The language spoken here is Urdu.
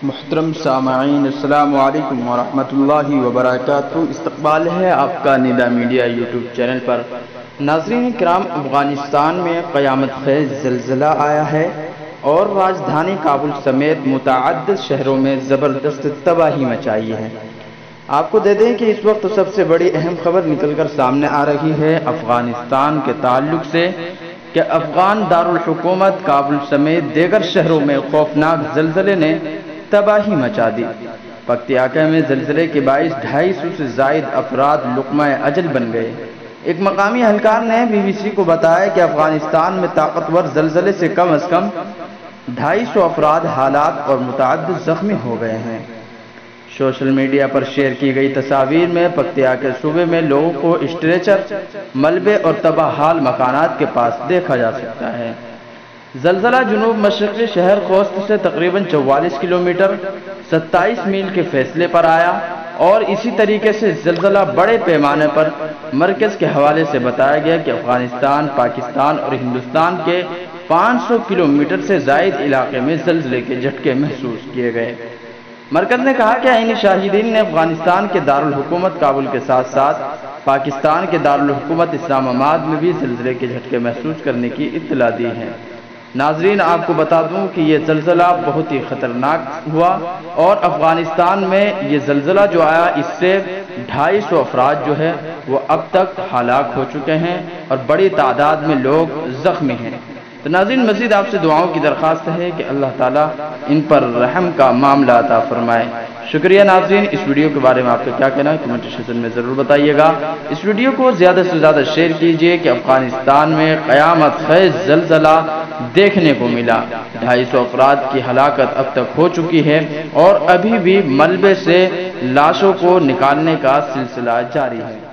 محترم سامعین، السلام علیکم ورحمۃ اللہ وبرکاتہ۔ استقبال ہے آپ کا ندا میڈیا یوٹیوب چینل پر۔ ناظرین کرام، افغانستان میں قیامت خیز زلزلہ آیا ہے اور راجدھانی کابل سمیت متعدد شہروں میں زبردست تباہی مچائی ہے۔ آپ کو دے دیں کہ اس وقت سب سے بڑی اہم خبر نکل کر سامنے آ رہی ہے افغانستان کے تعلق سے کہ افغان دارالحکومت کابل سمیت دیگر شہروں میں خوفناک زلزلے نے تباہی مچا دی۔ پکتیاکا میں زلزلے کے باعث 250 سے زائد افراد لقمہ اجل بن گئے۔ ایک مقامی اہلکار نے BBC کو بتایا کہ افغانستان میں طاقتور زلزلے سے کم از کم 250 افراد ہلاک اور متعدد زخمی ہو گئے ہیں۔ سوشل میڈیا پر شیئر کی گئی تصاویر میں پکتیاکا صوبے میں لوگوں کو اسٹریچر، ملبے اور تباہ حال مکانات کے پاس دیکھا جا سکتا ہے۔ زلزلہ جنوب مشرقی شہر خوست سے تقریباً 44 کلومیٹر 27 میل کے فاصلے پر آیا اور اسی طریقے سے زلزلہ بڑے پیمانے پر مرکز کے حوالے سے بتایا گیا کہ افغانستان، پاکستان اور ہندوستان کے 500 کلومیٹر سے زائد علاقے میں زلزلے کے جھٹکے محسوس کیے گئے۔ مرکز نے کہا کہ عینی شاہدین نے افغانستان کے دارالحکومت کابل کے ساتھ ساتھ پاکستان کے دارالحکومت اسلام آباد میں بھی زلزلے کے جھٹکے محسوس کرنے کی اطلاع دی ہے۔ ناظرین، آپ کو بتا دوں کہ یہ زلزلہ بہت ہی خطرناک ہوا اور افغانستان میں یہ زلزلہ جو آیا اس سے 250 افراد جو ہے وہ اب تک ہلاک ہو چکے ہیں اور بڑی تعداد میں لوگ زخمی ہیں۔ تو ناظرین، مزید آپ سے دعاؤں کی درخواست ہے کہ اللہ تعالیٰ ان پر رحم کا معاملہ عطا فرمائے۔ شکریہ ناظرین۔ اس ویڈیو کے بارے میں آپ کا کیا کہنا ہے کمنٹ سیکشن میں ضرور بتائیے گا۔ اس ویڈیو کو زیادہ سے زیادہ شیئر کیجیے کہ افغانستان میں قیامت خیز زلزلہ دیکھنے کو ملا۔ 250 افراد کی ہلاکت اب تک ہو چکی ہے اور ابھی بھی ملبے سے لاشوں کو نکالنے کا سلسلہ جاری ہے۔